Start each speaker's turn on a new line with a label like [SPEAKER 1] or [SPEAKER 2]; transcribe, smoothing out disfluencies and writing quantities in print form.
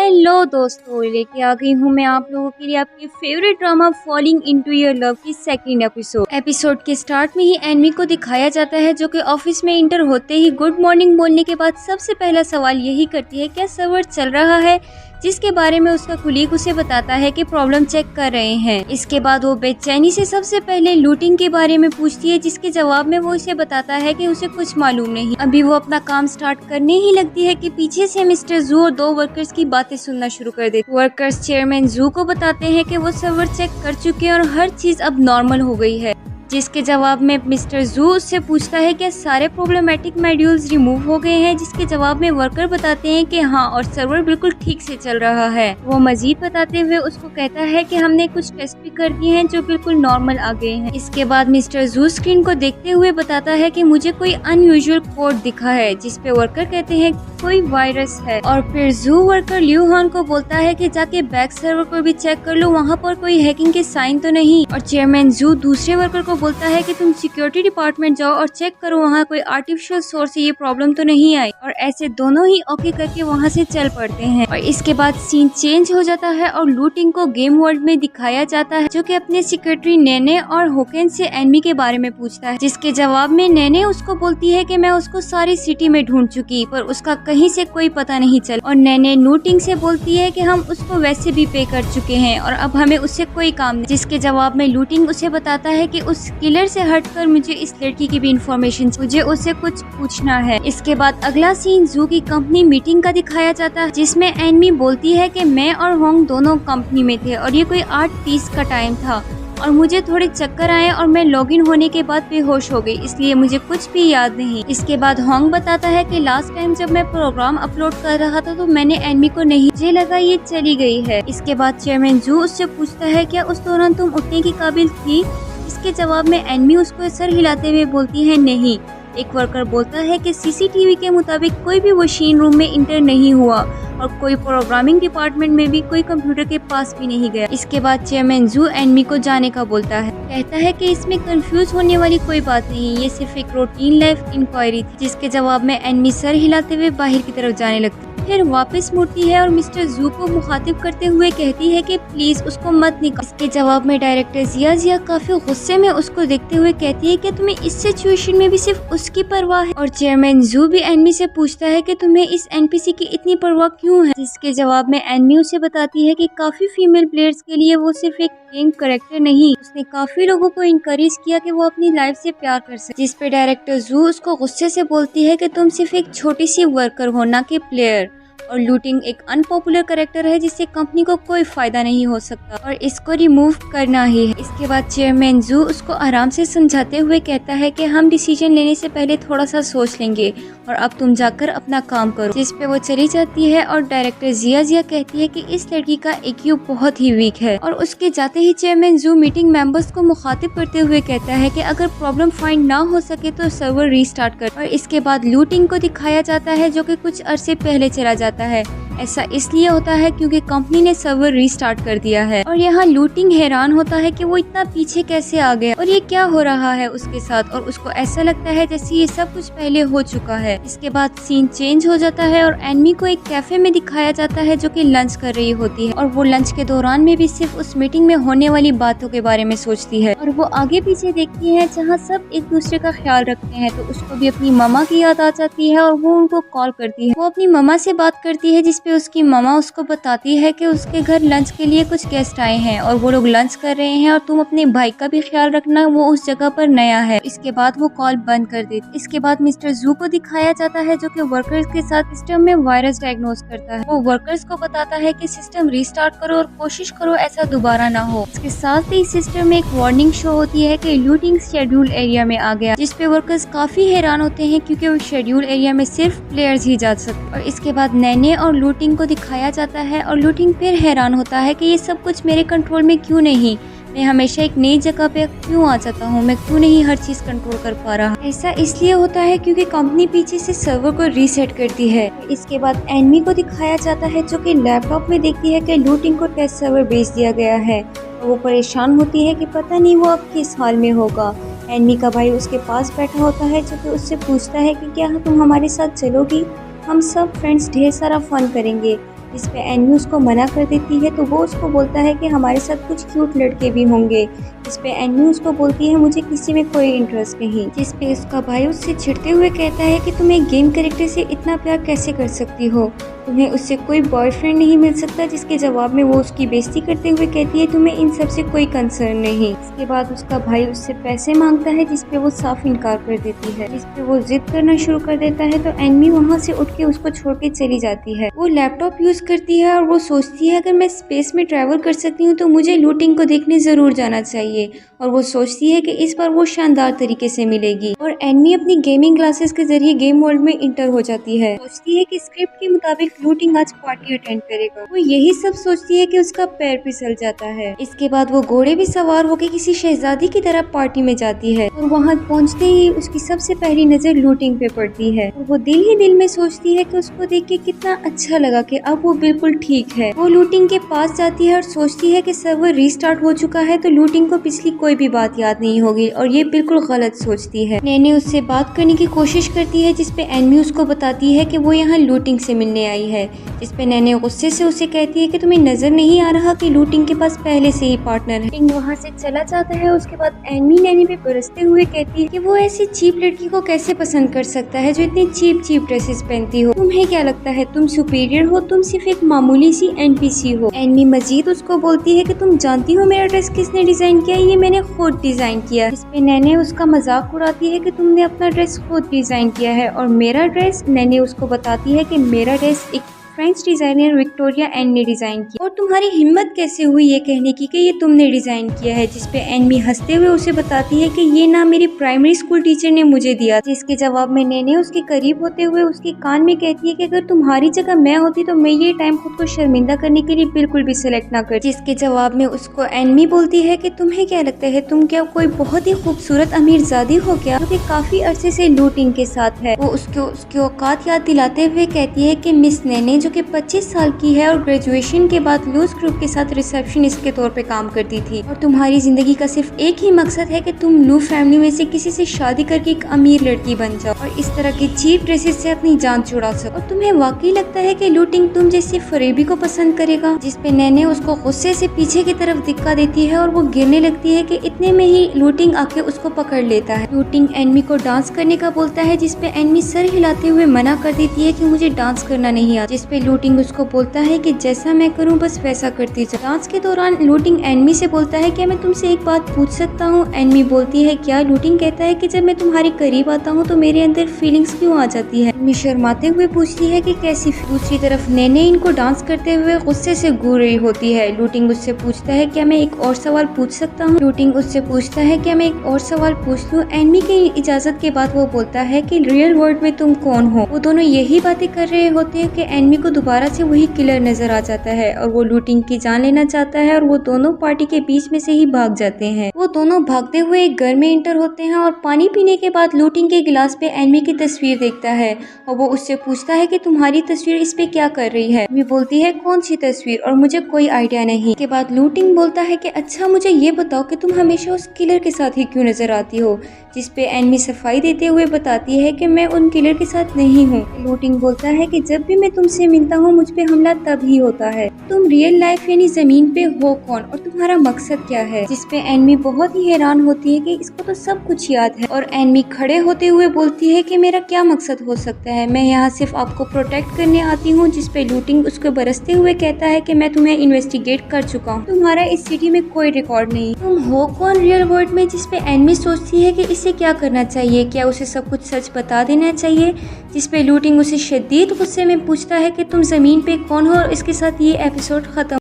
[SPEAKER 1] Hello दोस्तों, लेके आ गई हूँ मैं आप लोगों के लिए आपकी favourite drama falling into your love की सेकंड एपिसोड के स्टार्ट में ही एनमी को दिखाया जाता है जो कि ऑफिस में इंटर होते ही गुड मॉर्निंग बोलने के बाद सबसे पहला सवाल यही करती है क्या सर्वर चल रहा है, जिसके बारे में उसका कुलीग उसे बताता है कि प्रॉब्लम चेक कर रहे हैं। इसके बाद वो बेचैनी से सबसे पहले लूटिंग के बारे में पूछती है, जिसके जवाब में वो इसे बताता है कि उसे कुछ मालूम नहीं। अभी वो अपना काम स्टार्ट करने ही लगती है कि पीछे से मिस्टर जू और दो वर्कर्स की बातें सुनना शुरू कर देते। वर्कर्स चेयरमैन जू को बताते हैं कि वो सर्वर चेक कर चुके हैं और हर चीज अब नॉर्मल हो गई है, जिसके जवाब में मिस्टर जू उससे पूछता है कि सारे प्रॉब्लमेटिक मॉड्यूल्स रिमूव हो गए हैं, जिसके जवाब में वर्कर बताते हैं कि हाँ और सर्वर बिल्कुल ठीक से चल रहा है। वो मजीद बताते हुए उसको कहता है कि हमने कुछ टेस्ट भी कर दिए हैं जो बिल्कुल नॉर्मल आ गए हैं। इसके बाद मिस्टर जू स्क्रीन को देखते हुए बताता है कि मुझे कोई अनयूजुअल कोड दिखा है, जिसपे वर्कर कहते हैं कोई वायरस है। और फिर जू वर्कर ल्यू हॉन को बोलता है कि जाके बैक सर्वर को भी चेक कर लो, वहाँ पर कोई हैकिंग के साइन तो नहीं। और चेयरमैन जू दूसरे वर्कर को बोलता है कि तुम सिक्योरिटी डिपार्टमेंट जाओ और चेक करो वहाँ कोई आर्टिफिशियल सोर्स से ये प्रॉब्लम तो नहीं आई। और ऐसे दोनों ही ओके करके वहाँ से चल पड़ते हैं। और इसके बाद सीन चेंज हो जाता है और लूटिंग को गेम वर्ल्ड में दिखाया जाता है, जो कि अपने सेक्रेटरी नेने और होकेन से एनमी के बारे में पूछता है, जिसके जवाब में नेने उसको बोलती है कि मैं उसको सारी सिटी में ढूंढ चुकी पर उसका कहीं से कोई पता नहीं चल। और नेने लूटिंग से बोलती है कि हम उसको वैसे भी पे कर चुके हैं और अब हमें उससे कोई काम नहीं, जिसके जवाब में लूटिंग उसे बताता है कि उस किलर से हटकर मुझे इस लड़की की भी इंफॉर्मेशन, मुझे उससे कुछ पूछना है। इसके बाद अगला सीन जू की कंपनी मीटिंग का दिखाया जाता है, जिसमें एनमी बोलती है कि मैं और होंग दोनों कंपनी में थे और ये कोई 8:30 का टाइम था और मुझे थोड़े चक्कर आए और मैं लॉगिन होने के बाद बेहोश हो गई, इसलिए मुझे कुछ भी याद नहीं। इसके बाद होंग बताता है कि लास्ट टाइम जब मैं प्रोग्राम अपलोड कर रहा था तो मैंने एनमी को नहीं, मुझे लगा ये चली गई है। इसके बाद चेयरमैन जू उससे पूछता है क्या उस दौरान तुम उठने की काबिल थी। इसके जवाब में एनमी उसको सर हिलाते हुए बोलती है नहीं। एक वर्कर बोलता है कि सीसीटीवी के मुताबिक कोई भी मशीन रूम में इंटर नहीं हुआ और कोई प्रोग्रामिंग डिपार्टमेंट में भी कोई कंप्यूटर के पास भी नहीं गया। इसके बाद चेयरमैन जू एनमी को जाने का बोलता है, कहता है कि इसमें कंफ्यूज होने वाली कोई बात नहीं, ये सिर्फ एक रूटीन लाइफ इंक्वायरी थी। जिसके जवाब में एनमी सर हिलाते हुए बाहर की तरफ जाने लगती है, फिर वापस मुड़ती है और मिस्टर जू को मुखातिब करते हुए कहती है कि प्लीज उसको मत निकाल। इसके जवाब में डायरेक्टर जिया काफी गुस्से में उसको देखते हुए कहती है कि तुम्हें इस सिचुएशन में भी सिर्फ उसकी परवाह है। और चेयरमैन जू भी एनमी से पूछता है कि तुम्हें इस एनपीसी की इतनी परवाह क्यों है। जिसके जवाब में एनमी उसे बताती है कि काफी फीमेल प्लेयर्स के लिए वो सिर्फ एक गेम कैरेक्टर नहीं, उसने काफी लोगों को इनकरेज किया कि वो अपनी लाइफ से प्यार कर सके। जिस पे डायरेक्टर जू उसको गुस्से से बोलती है कि तुम सिर्फ एक छोटी सी वर्कर हो, ना कि प्लेयर। और लूटिंग एक अनपॉपुलर कैरेक्टर है जिससे कंपनी को कोई फायदा नहीं हो सकता और इसको रिमूव करना ही है। इसके बाद चेयरमैन जू उसको आराम से समझाते हुए कहता है कि हम डिसीजन लेने से पहले थोड़ा सा सोच लेंगे और अब तुम जाकर अपना काम करो। जिस पे वो चली जाती है और डायरेक्टर जिया कहती है कि इस लड़की का IQ बहुत ही वीक है। और उसके जाते ही चेयरमैन जू मीटिंग मेंबर्स को मुखातिब करते हुए कहता है कि अगर प्रॉब्लम फाइंड ना हो सके तो सर्वर रीस्टार्ट कर। और इसके बाद लूटिंग को दिखाया जाता है जो कि कुछ अरसे पहले चला जाता है। ऐसा इसलिए होता है क्योंकि कंपनी ने सर्वर रीस्टार्ट कर दिया है। और यहाँ लूटिंग हैरान होता है कि वो इतना पीछे कैसे आ गया और ये क्या हो रहा है उसके साथ, और उसको ऐसा लगता है जैसे ये सब कुछ पहले हो चुका है। इसके बाद सीन चेंज हो जाता है और एनमी को एक कैफे में दिखाया जाता है जो कि लंच कर रही होती है और वो लंच के दौरान में भी सिर्फ उस मीटिंग में होने वाली बातों के बारे में सोचती है। और वो आगे पीछे देखती है जहाँ सब एक दूसरे का ख्याल रखते हैं, तो उसको भी अपनी मामा की याद आ जाती है और वो उनको कॉल करती है। वो अपनी मामा से बात करती है जिसपे उसकी मामा उसको बताती है कि उसके घर लंच के लिए कुछ गेस्ट आए हैं और वो लोग लंच कर रहे हैं और तुम अपने भाई का भी ख्याल रखना, वो उस जगह पर नया है। इसके बाद वो कॉल बंद कर देती। इसके बाद मिस्टर जू को दिखाया जाता है जो कि वर्कर्स के साथ सिस्टम में वायरस डायग्नोस करता है। वो वर्कर्स को बताता है कि सिस्टम रीस्टार्ट करो और कोशिश करो ऐसा दोबारा ना हो। इसके साथ ही सिस्टम में एक वार्निंग शो होती है कि लूटिंग शेड्यूल एरिया में आ गया, जिसपे वर्कर्स काफी हैरान होते हैं क्योंकि वो शेड्यूल एरिया में सिर्फ प्लेयर्स ही जा सकते। और इसके बाद नैने और लूटिंग को दिखाया जाता है और लूटिंग फिर हैरान होता है कि ये सब कुछ मेरे कंट्रोल में क्यों नहीं, मैं हमेशा एक नई जगह पे क्यों आ जाता हूँ, मैं क्यों नहीं हर चीज कंट्रोल कर पा रहा। ऐसा इसलिए होता है क्योंकि कंपनी पीछे से सर्वर को रीसेट करती है। इसके बाद एनमी को दिखाया जाता है जो कि लैपटॉप में देखती है कि लूटिंग को टेस्ट सर्वर भेज दिया गया है और वो परेशान होती है कि पता नहीं वो अब किस हाल में होगा। एनमी का भाई उसके पास बैठा होता है जो कि उससे पूछता है कि क्या तुम हमारे साथ चलोगी, हम सब फ्रेंड्स ढेर सारा फन करेंगे। जिस पे एनमी उसको मना कर देती है तो वो उसको बोलता है कि हमारे साथ कुछ क्यूट लड़के भी होंगे। जिस पे एनमी उसको बोलती है मुझे किसी में कोई इंटरेस्ट नहीं। जिस पे उसका भाई उससे चिढ़ते हुए कहता है कि तुम एक गेम कैरेक्टर से इतना प्यार कैसे कर सकती हो, तुम्हें उससे कोई बॉयफ्रेंड नहीं मिल सकता। जिसके जवाब में वो उसकी बेइज्जती करते हुए कहती है तुम्हें इन सब से कोई कंसर्न नहीं। इसके बाद उसका भाई उससे पैसे मांगता है जिस पे वो साफ इनकार कर देती है। जिस पे वो जिद करना शुरू कर देता है तो एनमी वहाँ से उठ के उसको छोड़ के चली जाती है। वो लैपटॉप यूज करती है और वो सोचती है अगर मैं स्पेस में ट्रैवल कर सकती हूँ तो मुझे लूटिंग को देखने जरूर जाना चाहिए। और वो सोचती है कि इस बार वो शानदार तरीके से मिलेगी। और एनमी अपनी गेमिंग क्लासेस के जरिए गेम वर्ल्ड में इंटर हो जाती है। सोचती है कि स्क्रिप्ट के मुताबिक लूटिंग आज पार्टी अटेंड करेगा। वो यही सब सोचती है कि उसका पैर फिसल जाता है। इसके बाद वो घोड़े भी सवार होकर किसी शहजादी की तरह पार्टी में जाती है और वहाँ पहुँचते ही उसकी सबसे पहली नजर लूटिंग पे पड़ती है। और वो दिल ही दिल में सोचती है कि उसको देख के कितना अच्छा लगा कि अब वो बिल्कुल ठीक है। वो लूटिंग के पास जाती है और सोचती है कि सर्वर रीस्टार्ट हो चुका है तो लूटिंग को पिछली कोई भी बात याद नहीं होगी और ये बिल्कुल गलत सोचती है। नैने उससे बात करने की कोशिश करती है जिस पे एनमी उसको बताती है कि वो यहाँ लूटिंग से मिलने आई है। जिस पे नैने गुस्से से उसे कहती है कि तुम्हें नजर नहीं आ रहा कि लूटिंग के पास पहले से ही पार्टनर है। वहाँ से चला जाता है। उसके बाद एनमी नैने पे बरसते हुए कहती है कि वो ऐसी चीप लड़की को कैसे पसंद कर सकता है जो इतनी चीप ड्रेसेस पहनती हो। तुम्हें क्या लगता है तुम सुपीरियर हो, तुम सिर्फ एक मामूली सी एनपीसी हो। एनमी मजीद उसको बोलती है कि तुम जानती हो मेरा ड्रेस किसने डिजाइन किया, ये मैंने खुद डिजाइन किया। इस पे नैने उसका मजाक उड़ाती है कि तुमने अपना ड्रेस खुद डिजाइन किया है और मेरा ड्रेस, नैने उसको बताती है कि मेरा ड्रेस एक फ्रेंच डिजाइनर विक्टोरिया एन ने डिजाइन किया। और तुम्हारी हिम्मत कैसे हुई ये कहने की कि ये तुमने डिजाइन किया है। जिस पे एनमी हंसते हुए उसे बताती है कि ये ना मेरी प्राइमरी स्कूल टीचर ने मुझे दिया। जिसके जवाब में नैने उसके करीब होते हुए उसके कान में कहती है कि अगर तुम्हारी जगह मैं होती तो मैं ये टाइम खुद को शर्मिंदा करने के लिए बिल्कुल भी सिलेक्ट ना कर। जिसके जवाब में उसको एनमी बोलती है कि तुम्हें क्या लगता है तुम क्या कोई बहुत ही खूबसूरत अमीरजादी हो क्या, जो कि काफी अरसे से लूटिंग के साथ है। वो उसकी औकात याद दिलाते हुए कहती है कि मिस नैने जो कि 25 साल की है और ग्रेजुएशन के बाद लूज ग्रुप के साथ रिसेप्शनिस्ट के तौर पे काम करती थी और तुम्हारी जिंदगी का सिर्फ एक ही मकसद है कि तुम लू फैमिली में से किसी से शादी करके एक अमीर लड़की बन जाओ और इस तरह की चीप ड्रेसेस से अपनी जान छुड़ा सको। और तुम्हें वाकई लगता है कि लूटिंग तुम जैसी फरेबी को पसंद करेगा। जिस पे नैने उसको गुस्से से पीछे की तरफ दिक्का देती है और वो गिरने लगती है कि इतने में ही लूटिंग आके उसको पकड़ लेता है। लूटिंग एनमी को डांस करने का बोलता है जिस पे एनमी सर हिलाते हुए मना कर देती है कि मुझे डांस करना नहीं आता। जिस पे लूटिंग उसको बोलता है कि जैसा मैं करूं बस वैसा करती जा। डांस के दौरान लूटिंग एनमी से बोलता है क्या मैं तुमसे एक बात पूछ सकता हूं। एनमी बोलती है क्या। लूटिंग कहता है कि जब मैं तुम्हारे करीब आता हूं तो मेरे अंदर फीलिंग्स क्यों आ जाती है। एनमी शर्माते हुए पूछती है कि कैसी। दूसरी तरफ नैने इनको डांस करते हुए गुस्से से घूर रही होती है। लूटिंग उससे पूछता है क्या मैं एक और सवाल पूछ सकता हूँ। लूटिंग उससे पूछता है क्या मैं एक और सवाल पूछ लूँ। एनमी की इजाजत के बाद वो बोलता है कि रियल वर्ल्ड में तुम कौन हो। वो दोनों यही बातें कर रहे होते हैं कि एनमी को दोबारा से वही किलर नजर आ जाता है और वो लूटिंग की जान लेना चाहता है और वो दोनों पार्टी के बीच में से ही भाग जाते हैं। वो दोनों भागते हुए एक घर में इंटर होते हैं और पानी पीने के बाद लूटिंग के गिलास पे एनमी की तस्वीर देखता है और वो उससे पूछता है कि तुम्हारी तस्वीर इस पे क्या कर रही है। एनमी बोलती है कौन सी तस्वीर और मुझे कोई आइडिया नहीं। के बाद लूटिंग बोलता है कि अच्छा मुझे ये बताओ कि तुम हमेशा उस किलर के साथ ही क्यों नजर आती हो। जिस पे एनमी सफाई देते हुए बताती है कि मैं उन किलर के साथ नहीं हूँ। लूटिंग बोलता है कि जब भी मैं तुमसे मिलता हूँ मुझ पे हमला तब ही होता है। तुम रियल लाइफ यानी जमीन पे हो कौन और तुम्हारा मकसद क्या है। जिस पे एनमी बहुत ही हैरान होती है कि इसको तो सब कुछ याद है। और एनमी खड़े होते हुए बोलती है कि मेरा क्या मकसद हो सकता है, मैं यहाँ सिर्फ आपको प्रोटेक्ट करने आती हूँ। जिस पे लूटिंग उसको बरसते हुए कहता है कि मैं तुम्हें इन्वेस्टिगेट कर चुका हूँ, तुम्हारा इस सिटी में कोई रिकॉर्ड नहीं, तुम हो कौन रियल वर्ल्ड में। जिस पे एनमी सोचती है कि इसे क्या करना चाहिए, क्या उसे सब कुछ सच बता देना चाहिए। जिस पे लूटिंग उसे शदीद गुस्से में पूछता है कि तुम जमीन पे कौन हो और इसके साथ ये एपिसोड खत्म।